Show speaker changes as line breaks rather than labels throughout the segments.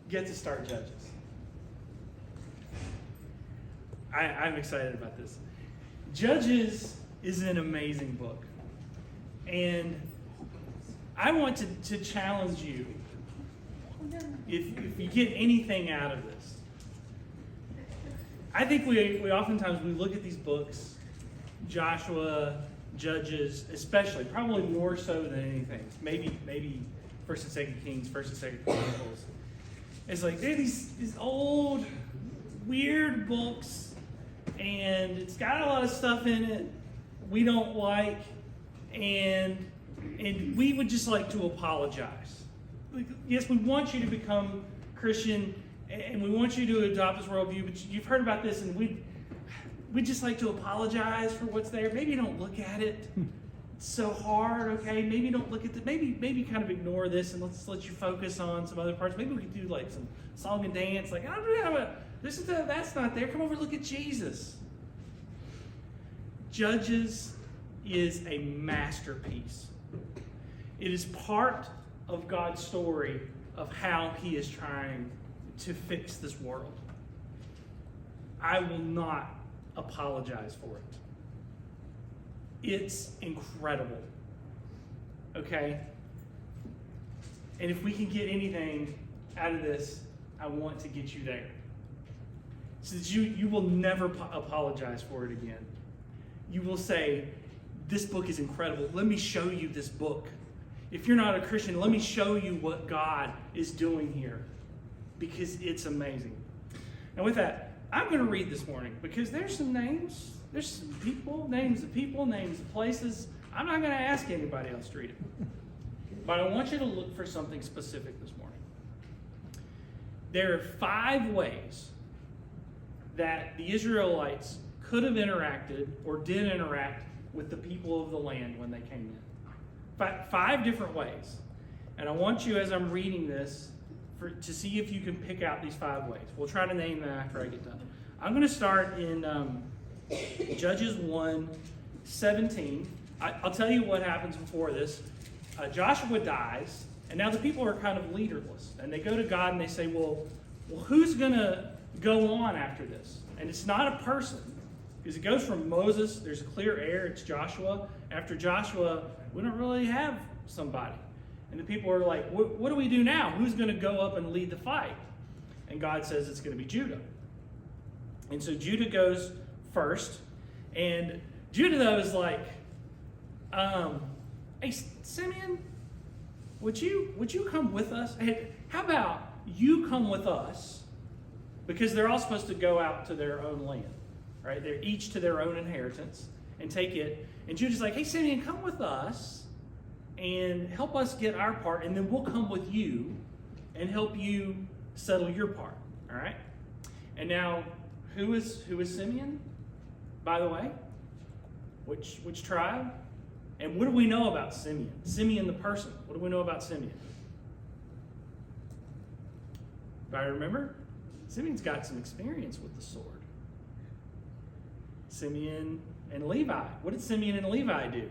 get to start Judges. I'm excited about this. Judges is an amazing book. And I want to challenge you, if you get anything out of this. I think we oftentimes we look at these books, Joshua, Judges, especially, probably more so than anything. Maybe 1st and 2nd Kings, 1st and 2nd Chronicles. It's like they're these old, weird books, and it's got a lot of stuff in it we don't like, and we would just like to apologize. Like, yes, we want you to become Christian, and we want you to adopt this worldview, but you've heard about this, and we just like to apologize for what's there. Maybe don't look at it. It's so hard, okay? Maybe don't look at this. Maybe kind of ignore this, and let's let you focus on some other parts. Maybe we could do like some song and dance. Like, I don't know, that's not there. Come over and look at Jesus. Judges is a masterpiece. It is part of God's story of how he is trying to fix this world. I will not apologize for it. It's incredible. Okay? And if we can get anything out of this, I want to get you there. So that you will never apologize for it again. You will say, this book is incredible. Let me show you this book. If you're not a Christian, let me show you what God is doing here. Because it's amazing. And with that, I'm going to read this morning because there's some names. There's some people, names of places. I'm not going to ask anybody else to read it. But I want you to look for something specific this morning. There are 5 ways that the Israelites could have interacted or did interact with the people of the land when they came in. 5 different ways. And I want you, as I'm reading this, to see if you can pick out these 5 ways. We'll try to name them after I get done. I'm going to start in Judges 1:17. I'll tell you what happens before this. Joshua dies, and now the people are kind of leaderless. And they go to God and they say, well, who's going to go on after this? And it's not a person, because it goes from Moses, there's a clear heir, it's Joshua. After Joshua, we don't really have somebody. And the people are like, what do we do now? Who's going to go up and lead the fight? And God says it's going to be Judah. And so Judah goes first. And Judah, though, is like, hey, Simeon, would you come with us? Hey, how about you come with us? Because they're all supposed to go out to their own land, right? They're each to their own inheritance and take it. And Judah's like, hey, Simeon, come with us and help us get our part, and then we'll come with you and help you settle your part, all right? And now, who is Simeon, by the way? Which tribe? And what do we know about Simeon? Simeon the person. What do we know about Simeon? Do I remember? Simeon's got some experience with the sword. Simeon and Levi. What did Simeon and Levi do?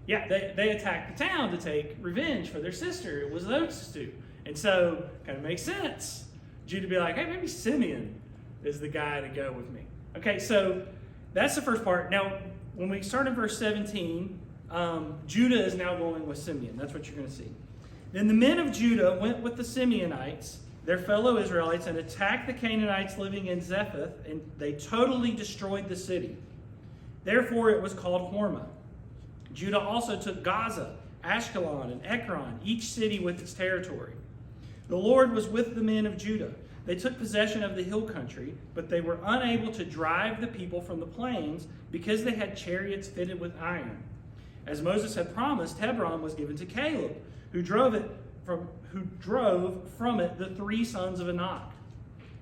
Yeah, they attacked the town to take revenge for their sister. It was those two. And so, kind of makes sense. Judah be like, hey, maybe Simeon is the guy to go with me. Okay, so that's the first part. Now, when we start in verse 17, Judah is now going with Simeon. That's what you're going to see. Then the men of Judah went with the Simeonites, their fellow Israelites, and attacked the Canaanites living in Zephath, and they totally destroyed the city. Therefore, it was called Hormah. Judah also took Gaza, Ashkelon, and Ekron, each city with its territory. The Lord was with the men of Judah. They took possession of the hill country, but they were unable to drive the people from the plains because they had chariots fitted with iron. As Moses had promised, Hebron was given to Caleb, who drove from it the 3 sons of Anak.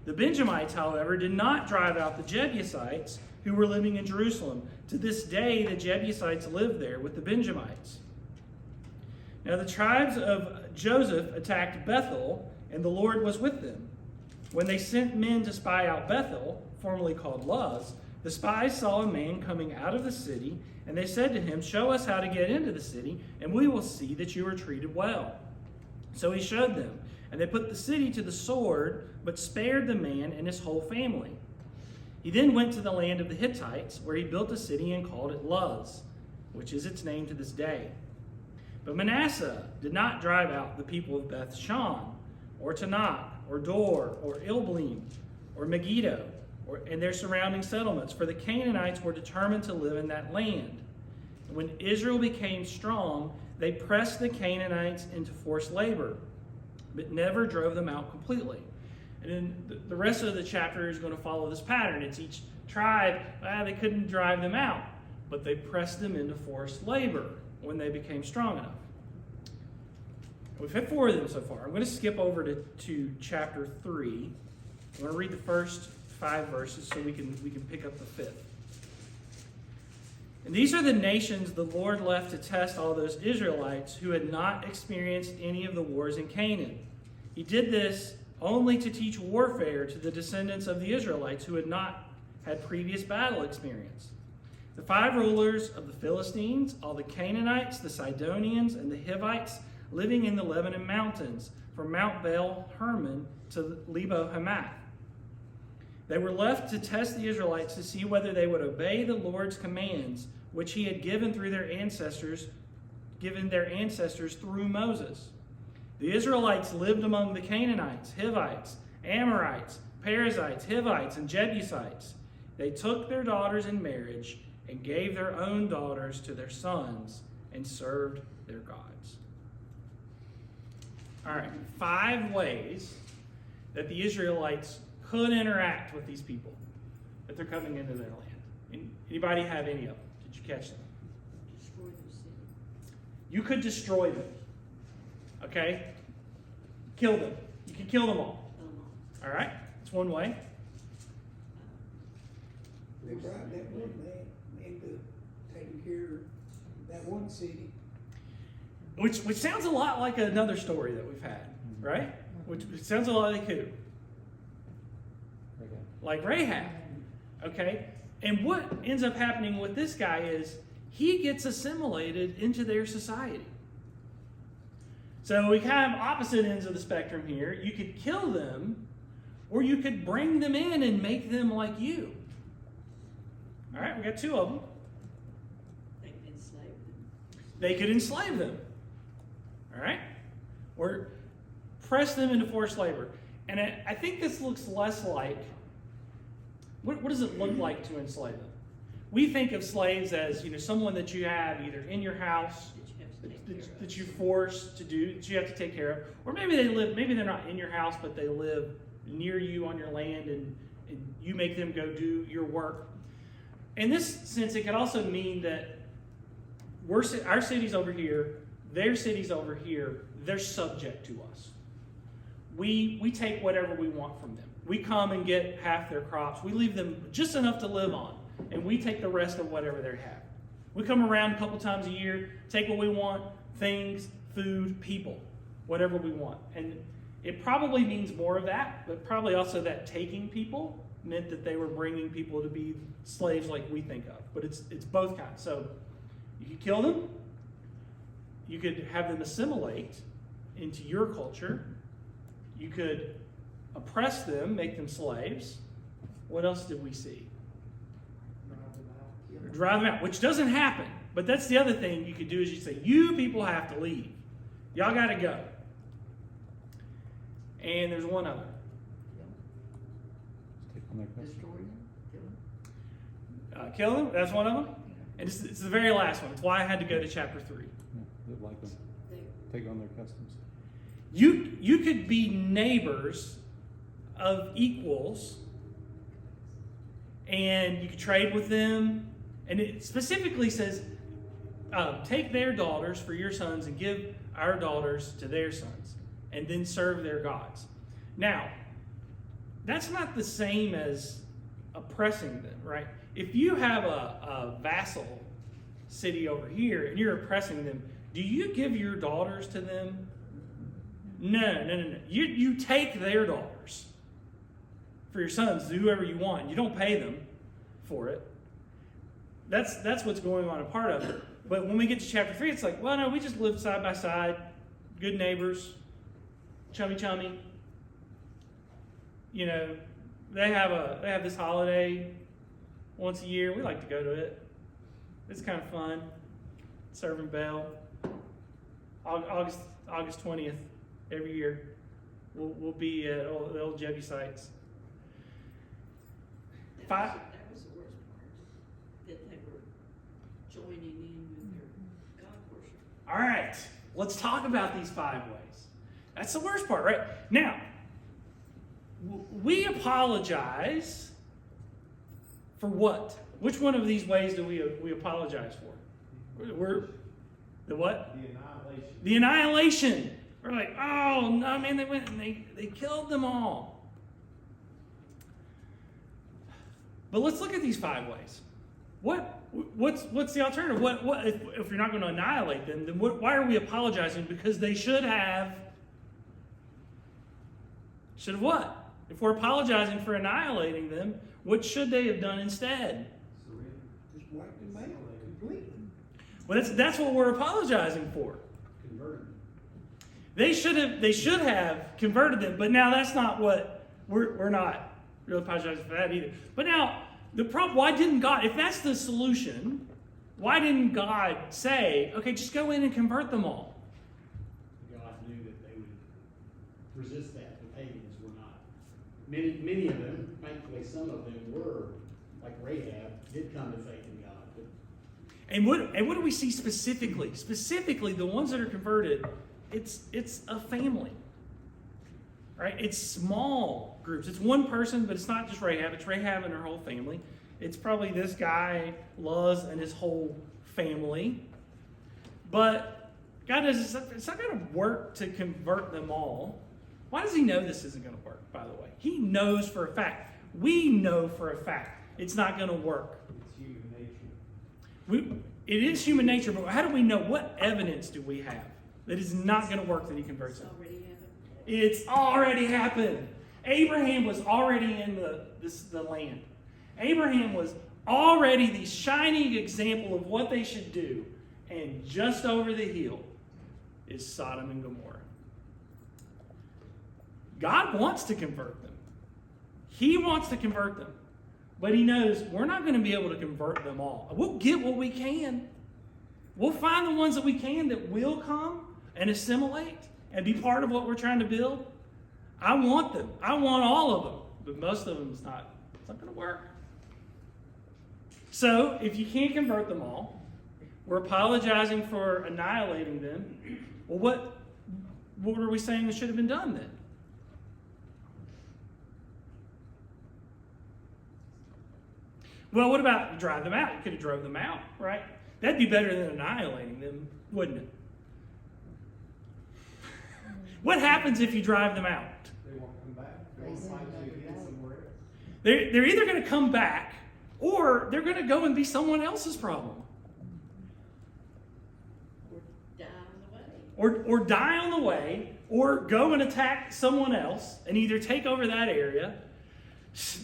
The Benjamites, however, did not drive out the Jebusites who were living in Jerusalem. To this day, the Jebusites live there with the Benjamites. Now the tribes of Joseph attacked Bethel, and the Lord was with them. When they sent men to spy out Bethel, formerly called Luz, the spies saw a man coming out of the city, and they said to him, show us how to get into the city, and we will see that you are treated well.
So he showed them, and they put the city to the sword, but spared the man and his whole family. He then went to the land of the Hittites, where he built a city and called it Luz, which is its name to this day. But Manasseh did not drive out the people of Beth Shan, or Tanakh, or Dor, or Ilblim, or Megiddo, and their surrounding settlements, for the Canaanites were determined to live in that land. And when Israel became strong, they pressed the Canaanites into forced labor, but never drove them out completely. And then the rest of the chapter is going to follow this pattern. It's each tribe, they couldn't drive them out, but they pressed them into forced labor when they became strong enough. We've had 4 of them so far. I'm going to skip over to chapter 3. I'm going to read the first 5 verses so we can pick up the 5th. And these are the nations the Lord left to test all those Israelites who had not experienced any of the wars in Canaan. He did this only to teach warfare to the descendants of the Israelites who had not had previous battle experience. The 5 rulers of the Philistines, all the Canaanites, the Sidonians, and the Hivites living in the Lebanon mountains, from Mount Baal Hermon to Lebo Hamath. They were left to test the Israelites to see whether they would obey the Lord's commands, which he had given their ancestors through Moses. The Israelites lived among the Canaanites, Hivites, Amorites, Perizzites, Hivites, and Jebusites. They took their daughters in marriage and gave their own daughters to their sons and served their gods. All right, 5 ways that the Israelites could interact with these people that they're coming into their land. Anybody have any of them? Did you catch them?
Destroy the city.
You could destroy them. Okay? Kill them. You can kill them all. All right? That's one way.
They bribed that one man into taking care of that one city.
Which sounds a lot like another story that we've had, right? Which sounds a lot like who? Like Rahab. Okay? And what ends up happening with this guy is he gets assimilated into their society. So we have opposite ends of the spectrum here. You could kill them, or you could bring them in and make them like you. All right, we got 2 of them.
They could enslave them.
They could enslave them. All right? Or press them into forced labor. And I think this looks less like, what does it look like to enslave them? We think of slaves as, someone that you have either in your house, that you're forced to do, that you have to take care of. Or maybe they're not in your house, but they live near you on your land and you make them go do your work. In this sense, it could also mean that our city's over here, their city's over here, they're subject to us. We take whatever we want from them. We come and get half their crops. We leave them just enough to live on, and we take the rest of whatever they have. We come around a couple times a year, take what we want, things, food, people, whatever we want. And it probably means more of that, but probably also that taking people meant that they were bringing people to be slaves like we think of. But it's both kinds. So you could kill them. You could have them assimilate into your culture. You could oppress them, make them slaves. What else did we see? Drive them out, which doesn't happen. But that's the other thing you could do is you say, you people have to leave. Y'all got to go. And there's one other.
Destroy them. Kill them.
Kill them, that's one of them. And it's the very last one. It's why I had to go to chapter 3.
Live like them. Take on their customs.
You could be neighbors of equals, and you could trade with them. And it specifically says, take their daughters for your sons and give our daughters to their sons, and then serve their gods. Now, that's not the same as oppressing them, right? If you have a vassal city over here and you're oppressing them, do you give your daughters to them? No. You take their daughters for your sons, whoever you want. You don't pay them for it. That's what's going on a part of it. But when we get to chapter 3, it's like, well, no, we just live side by side, good neighbors, chummy. You know, they have this holiday once a year. We like to go to it. It's kind of fun. Serving bell. August 20th every year. We'll be at the old Jebusites.
That was the worst part, that they were joining in with their God worship.
All right, let's talk about these 5 ways. That's the worst part, right? Now, we apologize for what? Which one of these ways do we apologize for? We're the what?
The annihilation.
The annihilation. We're like, oh no, man, they went and they killed them all. But let's look at these 5 ways. What's the alternative? What if you're not going to annihilate them? Then why are we apologizing? Because they should have what? If we're apologizing for annihilating them, what should they have done instead?
Just wipe them out completely.
Well, that's what we're apologizing for.
Converted.
They should have converted them, but now that's not what we're not really apologizing for that either. But now the problem, why didn't God, if that's the solution, why didn't God say, okay, just go in and convert them all?
God knew that they would resist that. The pagans were not. Many of them, thankfully some of them were, like Rahab, did come to faith in God. But
And what do we see specifically? Specifically, the ones that are converted, it's a family. Right? It's small groups. It's one person, but it's not just Rahab. It's Rahab and her whole family. It's probably this guy, Luz, and his whole family. But God does, it's not going to work to convert them all. Why does he know this isn't going to work, by the way? He knows for a fact. We know for a fact it's not going to work.
It's human nature.
It is human nature, but how do we know? What evidence do we have that it's not going to work that he converts them?
It's already happened.
It's already happened. Abraham was already in the land. Abraham was already the shining example of what they should do. And just over the hill is Sodom and Gomorrah. God wants to convert them. He wants to convert them. But he knows we're not going to be able to convert them all. We'll get what we can. We'll find the ones that we can that will come and assimilate and be part of what we're trying to build. I want them. I want all of them. But most of them, it's not going to work. So, if you can't convert them all, we're apologizing for annihilating them. Well, what are we saying that should have been done then? Well, what about you drive them out? You could have drove them out, right? That'd be better than annihilating them, wouldn't it? What happens if you drive them out?
They won't come back. They won't find you again somewhere else.
They're either going to come back or they're going to go and be someone else's problem.
Or die on the way.
Or die on the way, or go and attack someone else and either take over that area.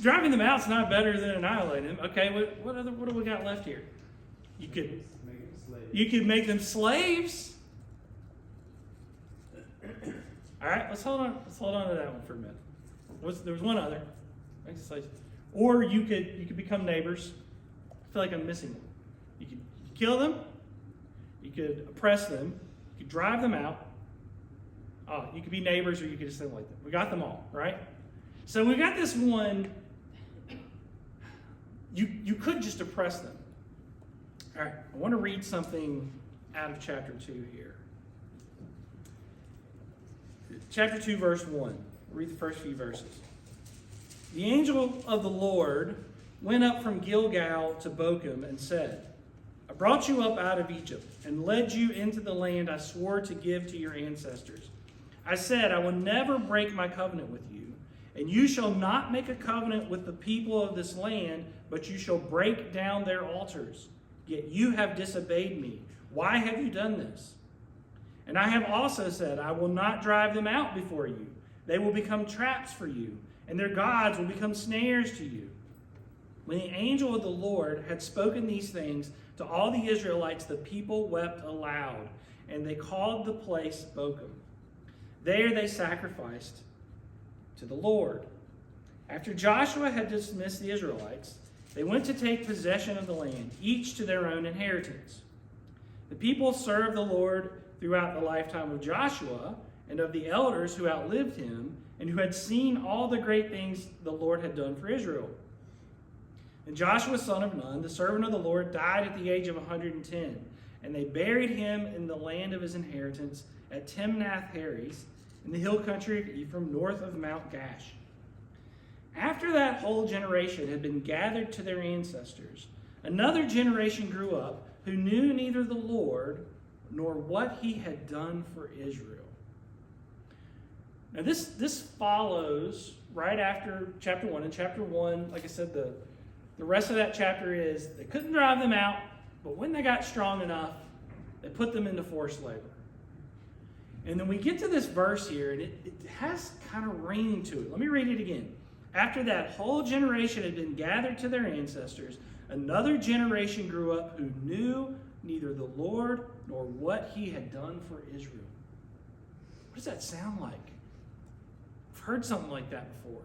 Driving them out is not better than annihilating them. Okay, what do we got left here? You could make them slaves. All right, let's hold on to that one for a minute. There was one other. Or you could become neighbors. I feel like I'm missing one. You could kill them. You could oppress them. You could drive them out. You could be neighbors, or you could assimilate them. We got them all, right? So we got this one. You could just oppress them. All right, I want to read something out of chapter 2 here. Chapter 2, verse 1. Read the first few verses. The angel of the Lord went up from Gilgal to Bochum and said, I brought you up out of Egypt and led you into the land I swore to give to your ancestors. I said, I will never break my covenant with you, and you shall not make a covenant with the people of this land, but you shall break down their altars. Yet you have disobeyed me. Why have you done this? And I have also said, I will not drive them out before you. They will become traps for you, and their gods will become snares to you. When the angel of the Lord had spoken these things to all the Israelites, the people wept aloud, and they called the place Bochum. There they sacrificed to the Lord. After Joshua had dismissed the Israelites, they went to take possession of the land, each to their own inheritance. The people served the Lord throughout the lifetime of Joshua and of the elders who outlived him and who had seen all the great things the Lord had done for Israel. And Joshua, son of Nun, the servant of the Lord, died at the age of 110, and they buried him in the land of his inheritance at Timnath-Heres, in the hill country of Ephraim, north of Mount Gash. After that whole generation had been gathered to their ancestors, another generation grew up who knew neither the Lord nor what he had done for Israel. Now this follows right after chapter 1. In chapter 1, like I said, the rest of that chapter is they couldn't drive them out, but when they got strong enough, they put them into forced labor. And then we get to this verse here, and it has kind of ring to it. Let me read it again. After that whole generation had been gathered to their ancestors, another generation grew up who knew neither the Lord nor what he had done for Israel. What does that sound like? I've heard something like that before.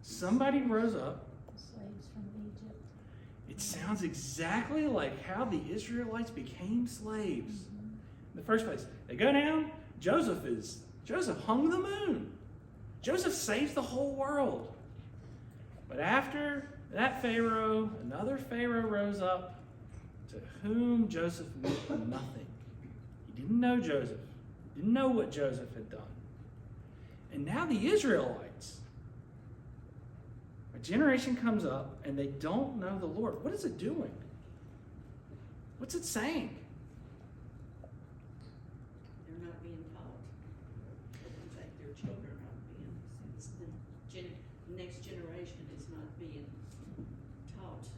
Somebody rose up.
Slaves from Egypt.
It sounds exactly like how the Israelites became slaves. In the first place, they go down. Joseph hung the moon. Joseph saves the whole world. But after that Pharaoh, another Pharaoh rose up to whom Joseph knew nothing. He didn't know Joseph. Didn't know what Joseph had done. And now the Israelites, a generation comes up and they don't know the Lord. What is it doing? What's it saying?
They're not being taught. In fact, their children are not being, since the next generation is not being taught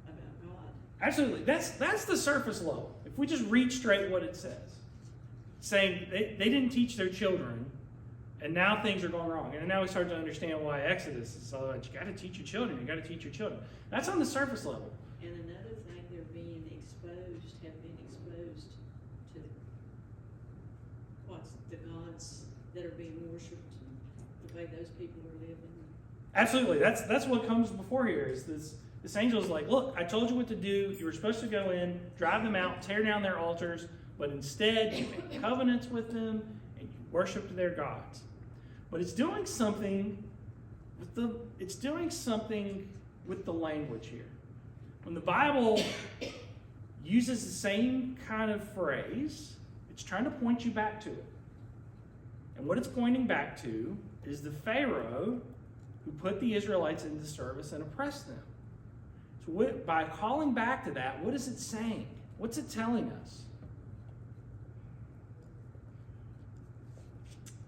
about God.
Absolutely. That's the surface level. If we just read straight what it says. Saying they didn't teach their children, and now things are going wrong. And now we start to understand why Exodus is all about, you got to teach your children, you got to teach your children. That's on the surface level.
And another thing, they're being exposed, have been exposed to the gods that are being worshipped, and the way those people are living.
Absolutely. That's what comes before here is this angel's like, look, I told you what to do. You were supposed to go in, drive them out, tear down their altars, but instead you made covenants with them and you worshiped their gods. But it's doing something with the language here. When the Bible uses the same kind of phrase, it's trying to point you back to it. And what it's pointing back to is the Pharaoh who put the Israelites into service and oppressed them. So by calling back to that, what is it saying? What's it telling us?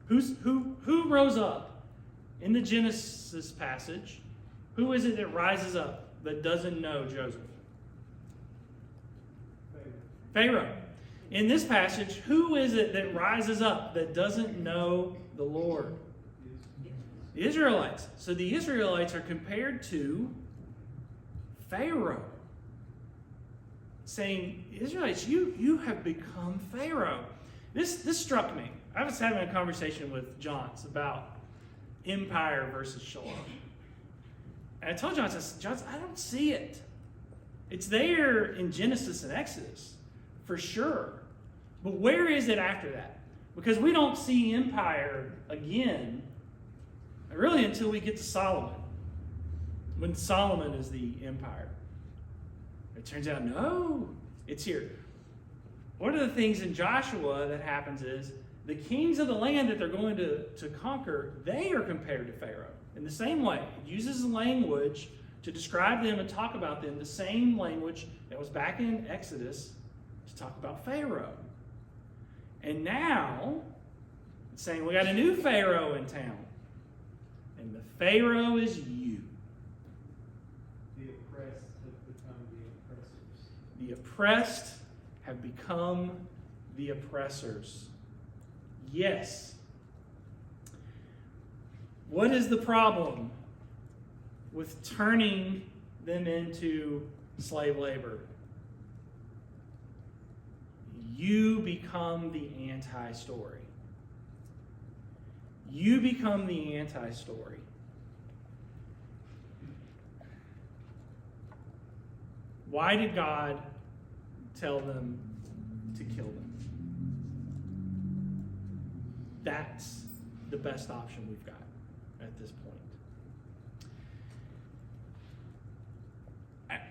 Who rose up in the Genesis passage? Who is it that rises up that doesn't know Joseph? Pharaoh. In this passage, who is it that rises up that doesn't know the Lord? The Israelites. So the Israelites are compared to Pharaoh. Saying, Israelites, you have become Pharaoh. This struck me. I was having a conversation with Johns about empire versus shalom. And I told Johns, I don't see it. It's there in Genesis and Exodus, for sure. But where is it after that? Because we don't see empire again, really until we get to Solomon. When Solomon is the empire. It turns out, no, it's here. One of the things in Joshua that happens is the kings of the land that they're going to conquer, they are compared to Pharaoh. In the same way, it uses language to describe them and talk about them, the same language that was back in Exodus to talk about Pharaoh. And now, it's saying we got a new Pharaoh in town. And the Pharaoh is you.
The oppressed have become the oppressors.
The oppressed have become the oppressors. Yes. What is the problem with turning them into slave labor? you become the anti-story. You become the anti-story. Why did God tell them to kill them? That's the best option we've got at this point.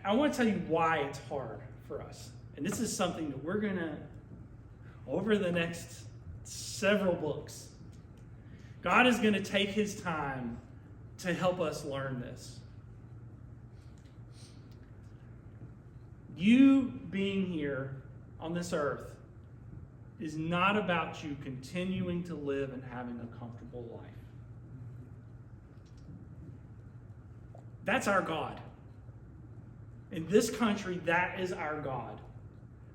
I want to tell you why it's hard for us. And this is something that we're going to, over the next several books, God is going to take his time to help us learn this. You being here on this earth is not about you continuing to live and having a comfortable life. That's our God. In this country, that is our God.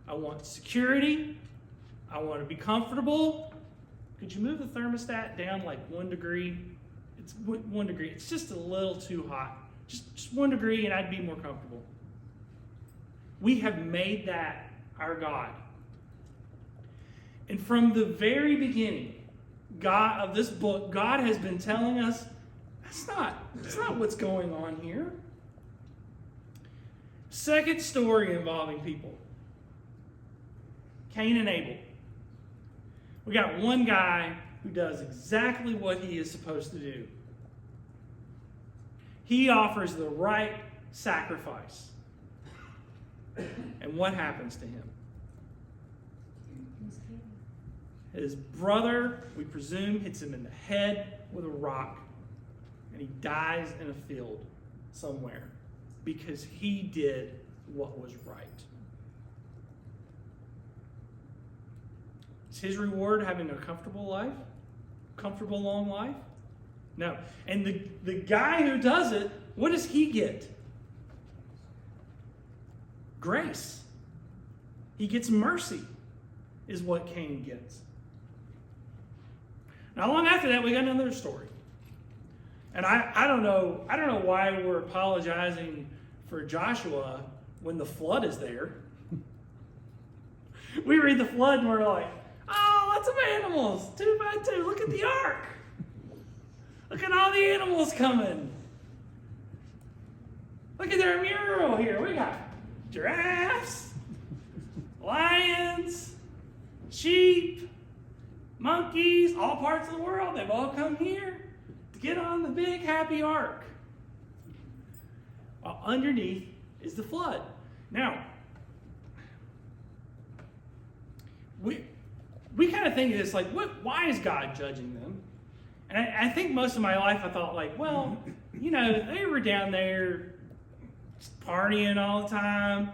I want security. I want to be comfortable. Could you move the thermostat down like 1 degree? It's 1 degree. It's just a little too hot. Just 1 degree and I'd be more comfortable. We have made that our God. And from the very beginning of this book, God has been telling us, that's not what's going on here. Second story involving people. Cain and Abel. We got one guy who does exactly what he is supposed to do. He offers the right sacrifice. And what happens to him?
He's killed.
His brother, we presume, hits him in the head with a rock, and he dies in a field somewhere because he did what was right. Is his reward having a comfortable life? Comfortable long life? No. And the guy who does it, what does he get? Grace. He gets mercy, is what Cain gets. Now, long after that, we got another story. And I don't know why we're apologizing for Joshua when the flood is there. We read the flood and we're like, oh, lots of animals, 2 by 2. Look at the ark. Look at all the animals coming. Look at their mural here. We got giraffes, lions, sheep, monkeys, all parts of the world. They've all come here to get on the big happy ark. While underneath is the flood. Now, we kind of think of this like, why is God judging them? And I think most of my life I thought like, well, they were down there partying all the time,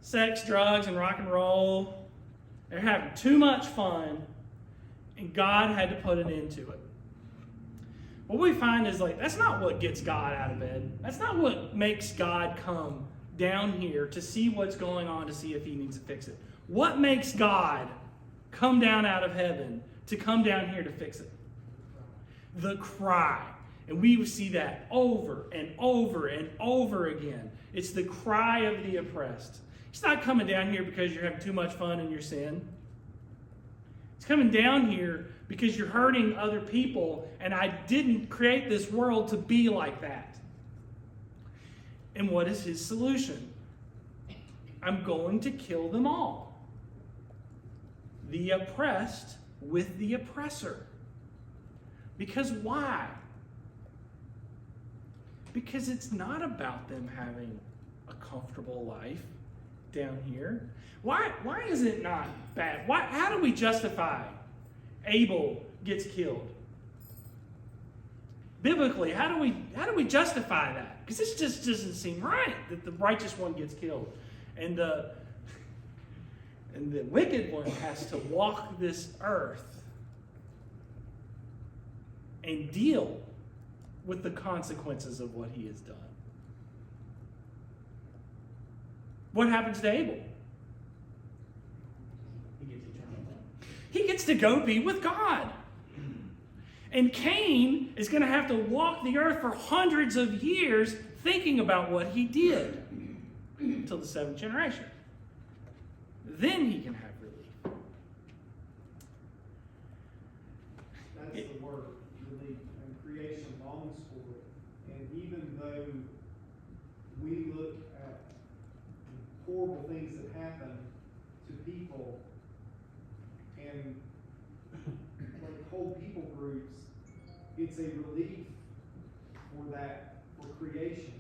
sex, drugs, and rock and roll. They're having too much fun, and God had to put an end to it. What we find is like, that's not what gets God out of bed. That's not what makes God come down here to see what's going on, to see if he needs to fix it. What makes God come down out of heaven to come down here to fix it? The cry. And we see that over and over and over again. It's the cry of the oppressed. He's not coming down here because you're having too much fun in your sin. He's coming down here because you're hurting other people, and I didn't create this world to be like that. And what is his solution? I'm going to kill them all. The oppressed with the oppressor. Because why? Because it's not about them having a comfortable life down here. Why is it not bad? How do we justify Abel gets killed? Biblically, how do we justify that? Because this just doesn't seem right that the righteous one gets killed, and the wicked one has to walk this earth and deal with the consequences of what he has done. What happens to Abel?
He gets eternal life.
He gets to go be with God. And Cain is going to have to walk the earth for hundreds of years thinking about what he did until the 7th generation. then he can have relief.
That's the word, relief, and creation longs for it. And even though we look at the horrible things that happen to people and like whole people groups, it's a relief for that, for creation.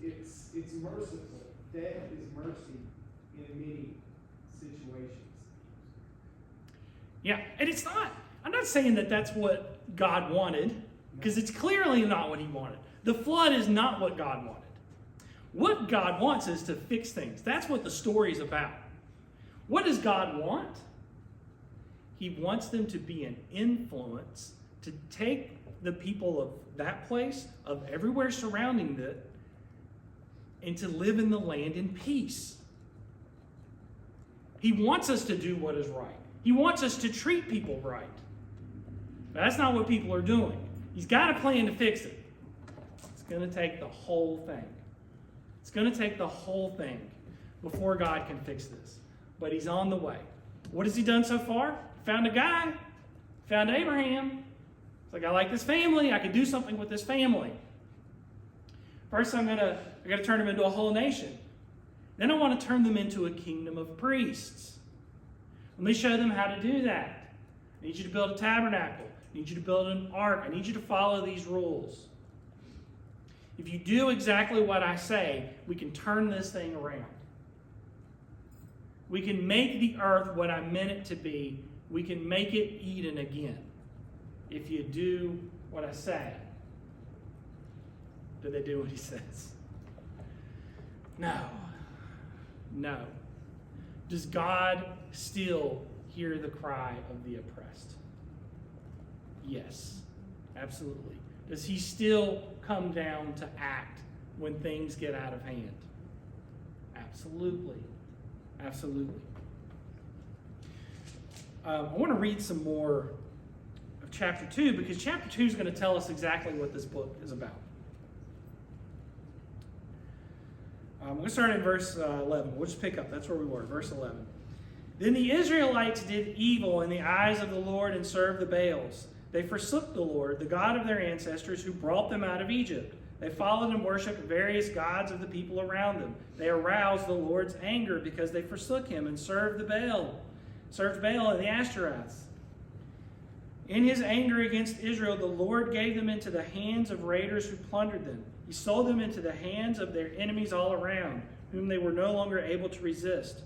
It's merciful. Death is mercy in many situations.
Yeah, and it's not, I'm not saying that that's what God wanted, because it's clearly not what he wanted. The flood is not what God wanted. What God wants is to fix things. That's what the story is about. What does God want? He wants them to be an influence, to take the people of that place, of everywhere surrounding it, and to live in the land in peace. He wants us to do what is right. He wants us to treat people right. But that's not what people are doing. He's got a plan to fix it. It's going to take the whole thing. It's going to take the whole thing before God can fix this. But he's on the way. What has he done so far? Found a guy. Found Abraham. It's like, I like this family. I could do something with this family. First, I got to turn them into a whole nation. Then I want to turn them into a kingdom of priests. Let me show them how to do that. I need you to build a tabernacle. I need you to build an ark. I need you to follow these rules. If you do exactly what I say, we can turn this thing around. We can make the earth what I meant it to be. We can make it Eden again. If you do what I say. Do they do what he says? No. No. Does God still hear the cry of the oppressed? Yes, absolutely. Does he still come down to act when things get out of hand? Absolutely. Absolutely. I want to read some more of chapter 2, because chapter 2 is going to tell us exactly what this book is about. We're going to start in verse 11. We'll just pick up. That's where we were, verse 11. Then the Israelites did evil in the eyes of the Lord and served the Baals. They forsook the Lord, the God of their ancestors, who brought them out of Egypt. They followed and worshipped various gods of the people around them. They aroused the Lord's anger because they forsook him and served Baal and the Ashtoreths. In his anger against Israel, the Lord gave them into the hands of raiders who plundered them. He sold them into the hands of their enemies all around, whom they were no longer able to resist.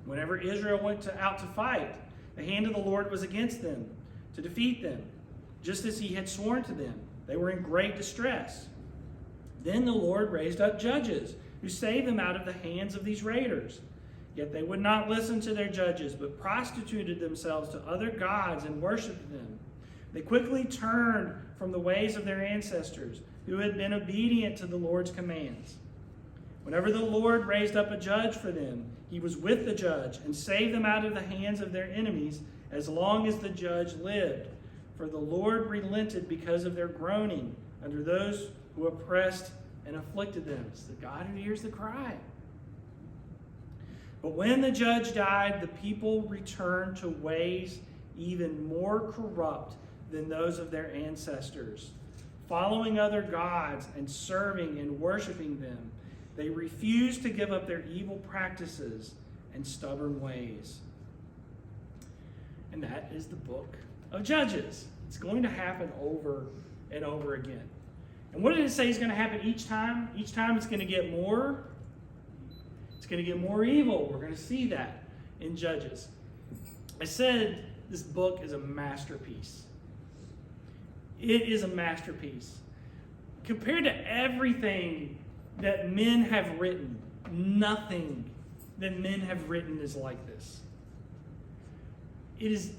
Whenever Israel went out to fight, the hand of the Lord was against them, to defeat them, just as he had sworn to them. They were in great distress. Then the Lord raised up judges, who saved them out of the hands of these raiders. Yet they would not listen to their judges, but prostituted themselves to other gods and worshipped them. They quickly turned from the ways of their ancestors, who had been obedient to the Lord's commands. Whenever the Lord raised up a judge for them, he was with the judge and saved them out of the hands of their enemies as long as the judge lived. For the Lord relented because of their groaning under those who oppressed and afflicted them. It's the God who hears the cry. But when the judge died, the people returned to ways even more corrupt than those of their ancestors. Following other gods and serving and worshiping them, they refused to give up their evil practices and stubborn ways. And that is the book of Judges. It's going to happen over and over again. And what did it say is going to happen each time? Each time it's going to get more. It's going to get more evil. We're going to see that in Judges. I said this book is a masterpiece. It is a masterpiece. Compared to everything that men have written, nothing that men have written is like this. It is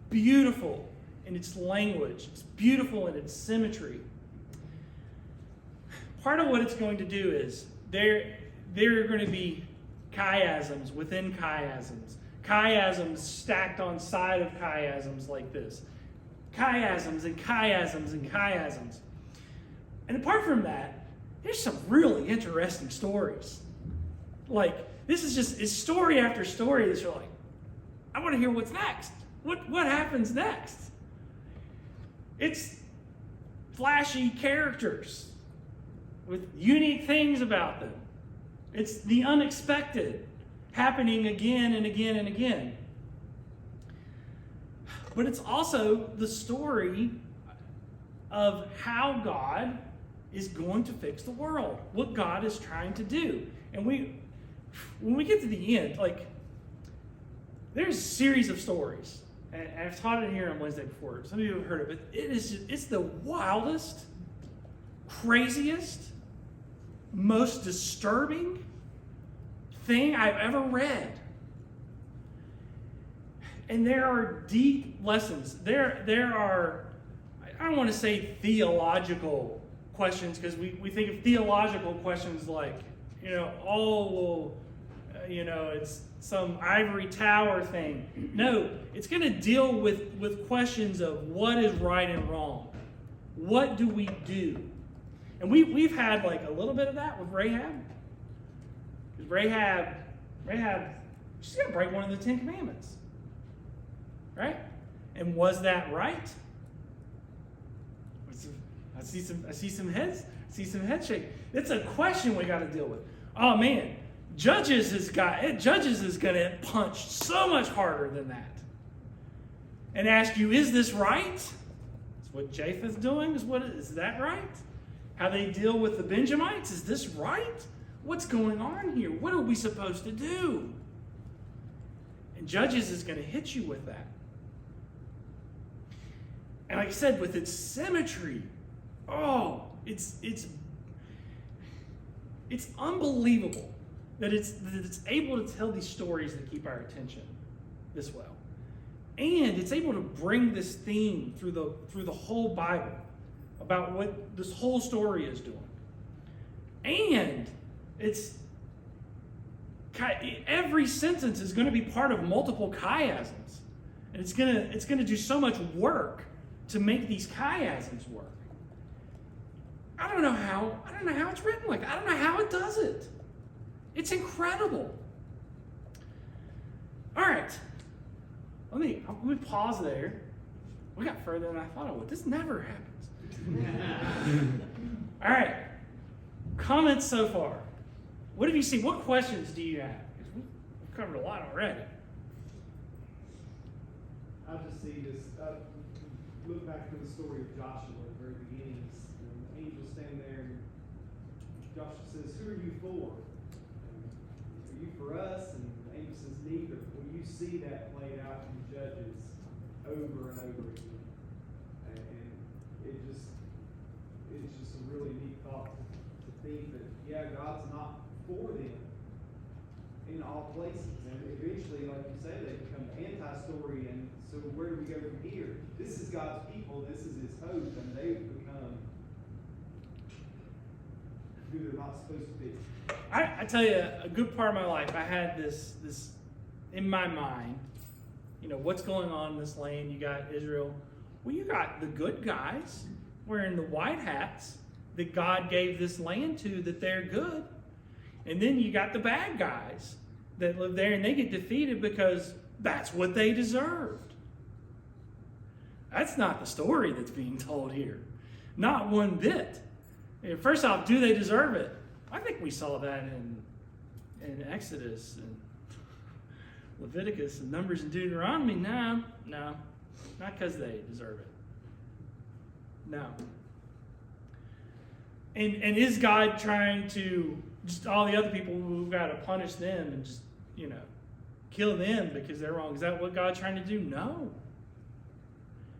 beautiful in its language. It's beautiful in its symmetry. Part of what it's going to do is there are going to be chiasms within chiasms. Chiasms stacked on side of chiasms like this. Chiasms and chiasms and chiasms. And apart from that, there's some really interesting stories. Like, This is just, it's story after story that's like, I want to hear what's next. What happens next? It's flashy characters with unique things about them. It's the unexpected happening again and again and again. But it's also the story of how God is going to fix the world, what God is trying to do. And when we get to the end, like, there's a series of stories. And I've taught it here on Wednesday before. Some of you have heard of it. It's the wildest, craziest, most disturbing thing I've ever read. And there are deep lessons. There are, I don't want to say theological questions, because we think of theological questions like, it's some ivory tower thing. No, it's going to deal with questions of what is right and wrong. What do we do? And we've had like a little bit of that with Rahab. Because Rahab, she's going to break one of the 10 Commandments. Right? And was that right? I see some heads shaking. It's a question we got to deal with. Oh man, Judges is going to punch so much harder than that, and ask you, is this right? That's what Japheth's doing. Is that right? How they deal with the Benjamites? Is this right? What's going on here? What are we supposed to do? And Judges is going to hit you with that. And like I said, with its symmetry, it's unbelievable that it's able to tell these stories that keep our attention this well. And it's able to bring this theme through the whole Bible about what this whole story is doing. And every sentence is going to be part of multiple chiasms. And it's going to do so much work to make these chiasms work. I don't know how it's written like that. I don't know how it does it. It's incredible. All right. Let me pause there. We got further than I thought it would. This never happens. All right. Comments so far. What have you seen? What questions do you have? Because we've covered a lot already.
I just see this, look back to the story of Joshua at the very beginning, and the angels stand there, and Joshua says, who are you for? Are you for us? And the angel says, neither. Well, you see that played out in Judges over and over again. And it's just a really neat thought to think that, yeah, God's not for them in all places. And eventually, like you say, they become the anti-story, and so where do we go from here? This is God's people, this is His hope, and they've become who they're not supposed to be.
I tell you, a good part of my life, I had this in my mind, what's going on in this land? You got Israel. Well, you got the good guys wearing the white hats that God gave this land to, that they're good. And then you got the bad guys that live there, and they get defeated because that's what they deserved. That's not the story that's being told here. Not one bit. And first off, do they deserve it? I think we saw that in Exodus and Leviticus and Numbers and Deuteronomy. No, not because they deserve it. No. And is God trying to, just all the other people, we've got to punish them and just, kill them because they're wrong? Is that what God's trying to do? No.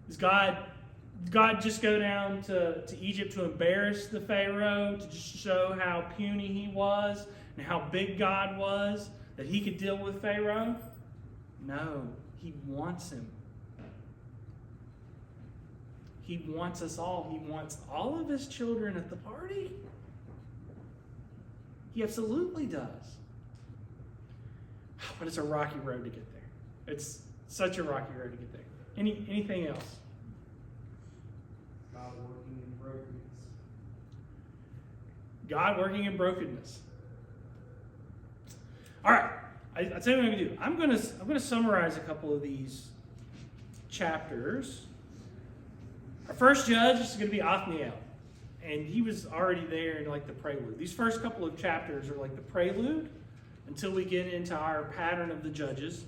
Does God just go down to Egypt to embarrass the Pharaoh, to just show how puny he was and how big God was, that he could deal with Pharaoh? No. He wants him. He wants us all. He wants all of his children at the party. He absolutely does. But it's a rocky road to get there. It's such a rocky road to get there. Anything else?
God working in brokenness.
God working in brokenness. All right, I'll tell you what I'm going to do. I'm going to summarize a couple of these chapters. Our first judge is going to be Othniel, and he was already there in like the prelude. These first couple of chapters are like the prelude until we get into our pattern of the judges.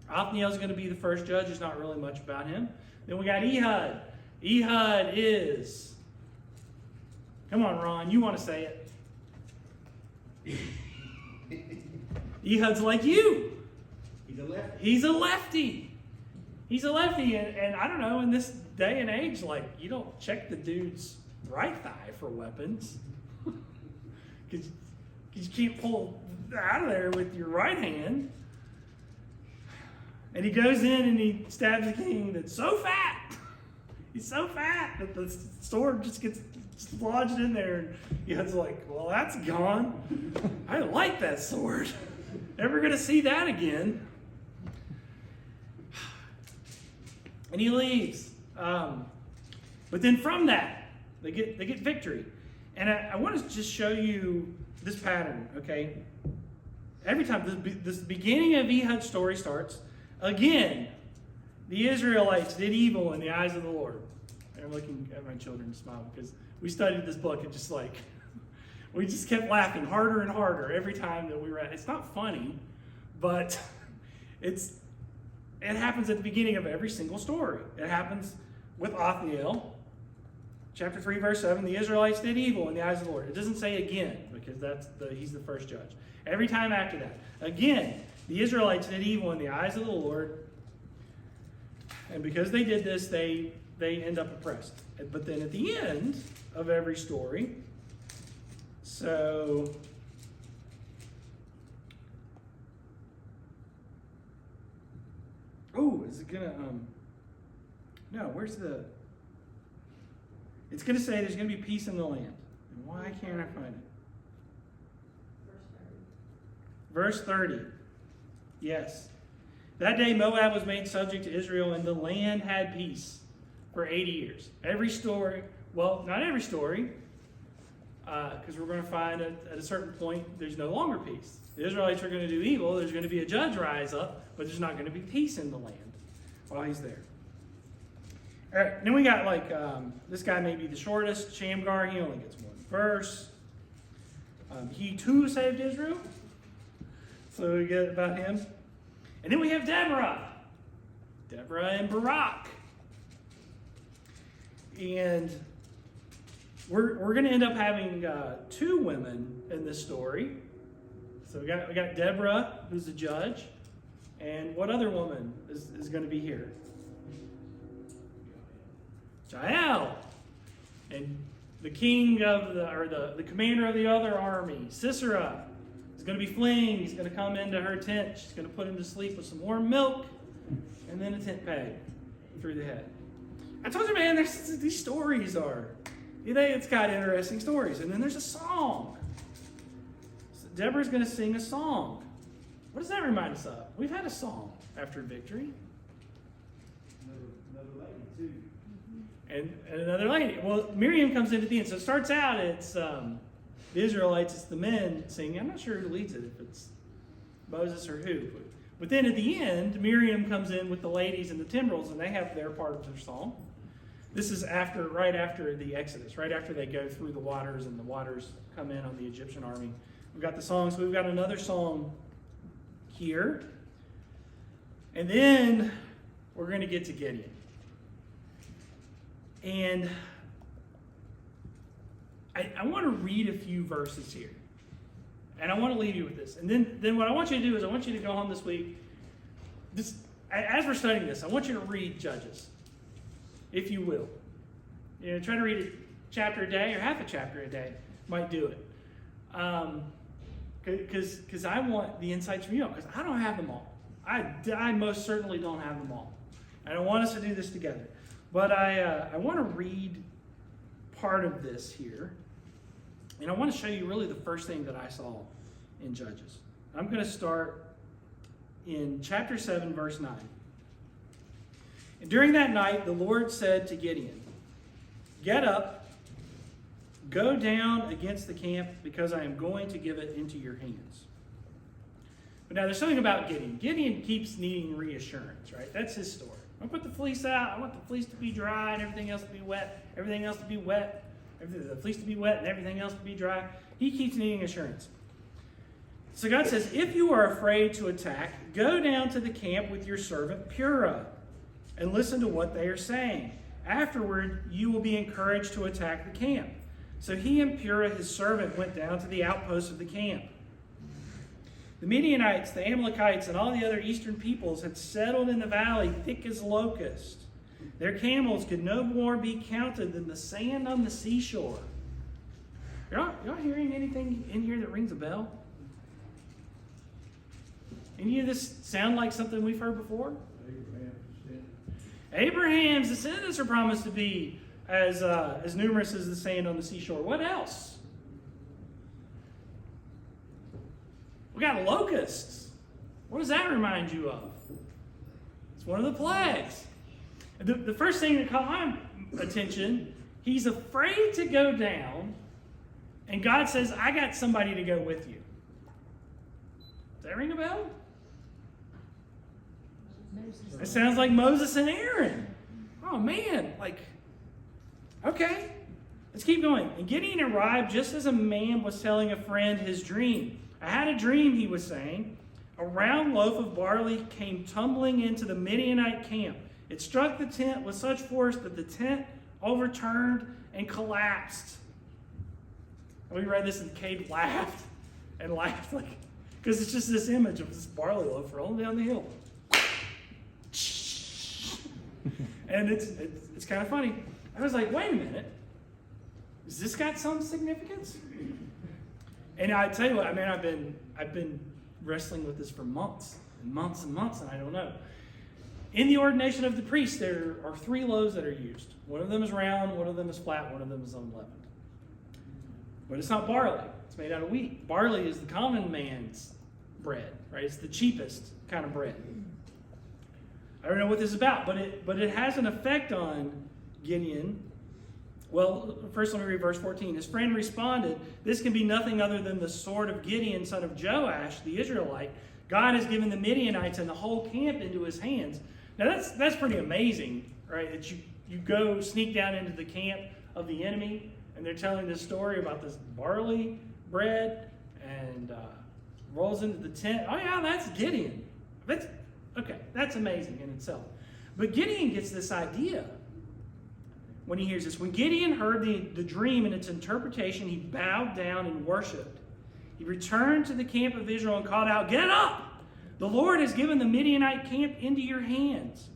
Othniel is going to be the first judge. There's not really much about him. Then we got Ehud. Ehud is, come on, Ron, you want to say it. Ehud's like you.
He's a lefty.
He's a lefty. He's a lefty, and I don't know, in this day and age, like, you don't check the dude's right thigh for weapons. Because you can't pull out of there with your right hand. And he goes in and he stabs a king that's so fat. He's so fat that the sword just gets lodged in there. And Ehud's like, well, that's gone. I like that sword. Never going to see that again. And he leaves. But then from that, they get victory. And I want to just show you this pattern, okay? Every time this beginning of Ehud's story starts, again, the Israelites did evil in the eyes of the Lord. And I'm looking at my children to smile because we studied this book and just like, we just kept laughing harder and harder every time that we read. It's not funny, but it happens at the beginning of every single story. It happens with Othniel. Chapter 3, verse 7, the Israelites did evil in the eyes of the Lord. It doesn't say again, because he's the first judge. Every time after that. Again, the Israelites did evil in the eyes of the Lord. And because they did this, they end up oppressed. But then at the end of every story, so is it gonna no, where's the it's gonna say there's gonna be peace in the land. And why can't I find it? Verse 30. Yes. That day Moab was made subject to Israel, and the land had peace for 80 years. Every story, well, not every story, because we're going to find at a certain point there's no longer peace. The Israelites are going to do evil. There's going to be a judge rise up, but there's not going to be peace in the land while he's there. All right, then we got like, this guy may be the shortest, Shamgar. He only gets one verse. He too saved Israel. So we get about him. And then we have Deborah and Barak. And we're going to end up having two women in this story. So we got Deborah, who's the judge. And what other woman is going to be here? Jael. And the king of the commander of the other army, Sisera, is going to be fleeing. He's going to come into her tent. She's going to put him to sleep with some warm milk and then a tent peg through the head. I told you, man, these stories are, it's got interesting stories. And then there's a song. So Deborah's going to sing a song. What does that remind us of? We've had a song after victory.
Another lady, too.
And another lady. Well, Miriam comes in at the end. So it starts out, it's the Israelites, it's the men singing. I'm not sure who leads it, if it's Moses or who. But then at the end, Miriam comes in with the ladies and the timbrels, and they have their part of their song. This is right after the Exodus, right after they go through the waters and the waters come in on the Egyptian army. We've got the song, so we've got another song here. And then we're going to get to Gideon. And I want to read a few verses here. And I want to leave you with this. And then what I want you to do is I want you to go home this week. As we're studying this, I want you to read Judges, if you will. Try to read a chapter a day or half a chapter a day. Might do it. Because I want the insights from you, because I don't have them all. I most certainly don't have them all. And I want us to do this together. But I want to read part of this here. And I want to show you really the first thing that I saw in Judges. I'm going to start in chapter 7, verse 9. And during that night, the Lord said to Gideon, "Get up, go down against the camp, because I am going to give it into your hands." Now, there's something about Gideon. Gideon keeps needing reassurance, right? That's his story. I put the fleece out. I want the fleece to be dry and everything else to be wet. Everything else to be wet. The fleece to be wet and everything else to be dry. He keeps needing assurance. So God says, if you are afraid to attack, go down to the camp with your servant Purah and listen to what they are saying. Afterward, you will be encouraged to attack the camp. So he and Purah, his servant, went down to the outposts of the camp. The Midianites, the Amalekites, and all the other eastern peoples had settled in the valley thick as locusts. Their camels could no more be counted than the sand on the seashore. Y'all hearing anything in here that rings a bell? Any of this sound like something we've heard before? Abraham's descendants are promised to be as numerous as the sand on the seashore. What else? We got locusts. What does that remind you of? It's one of the plagues. The first thing that caught my attention, he's afraid to go down, and God says, I got somebody to go with you. Does that ring a bell?
Moses.
It sounds like Moses and Aaron. Oh man, okay, let's keep going. And Gideon arrived just as a man was telling a friend his dream. I had a dream, he was saying. A round loaf of barley came tumbling into the Midianite camp. It struck the tent with such force that the tent overturned and collapsed. We read this and Cade laughed because it's just this image of this barley loaf rolling down the hill. And it's kind of funny. I was like, wait a minute. Has this got some significance? And I tell you what, I've been wrestling with this for months and months and months, and I don't know. In the ordination of the priest, there are 3 loaves that are used. One of them is round, one of them is flat, one of them is unleavened. But it's not barley. It's made out of wheat. Barley is the common man's bread, right? It's the cheapest kind of bread. I don't know what this is about, but it has an effect on Gideon. Well, first let me read verse 14. His friend responded, this can be nothing other than the sword of Gideon, son of Joash, the Israelite. God has given the Midianites and the whole camp into his hands. Now that's pretty amazing, right? That you go sneak down into the camp of the enemy, and they're telling this story about this barley bread, and rolls into the tent. Oh yeah, that's Gideon. That's amazing in itself. But Gideon gets this idea when he hears this. When Gideon heard the dream and its interpretation, he bowed down and worshipped. He returned to the camp of Israel and called out, get up! The Lord has given the Midianite camp into your hands.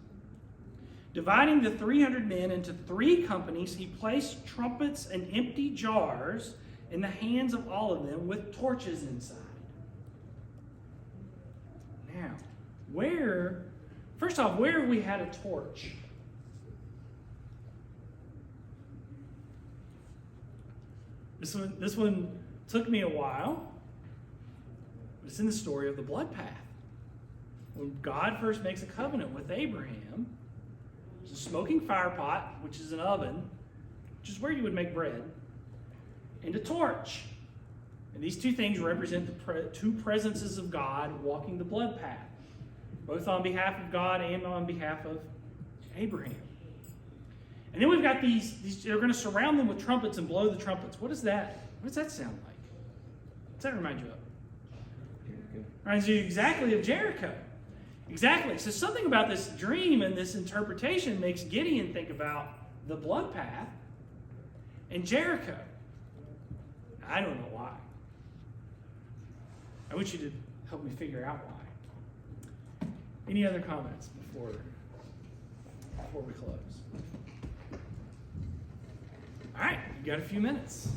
Dividing the 300 men into 3 companies, he placed trumpets and empty jars in the hands of all of them with torches inside. Now, first off, where have we had a torch? This one took me a while. It's in the story of the blood path. When God first makes a covenant with Abraham, there's a smoking fire pot, which is an oven, which is where you would make bread, and a torch. And these 2 things represent the 2 presences of God walking the blood path, both on behalf of God and on behalf of Abraham. And then we've got these they're going to surround them with trumpets and blow the trumpets. What does that sound like? What does that remind you of? Jericho. Reminds you exactly of Jericho. Exactly. So something about this dream and this interpretation makes Gideon think about the blood path and Jericho. I don't know why. I want you to help me figure out why. Any other comments before we close? All right, you got a few minutes.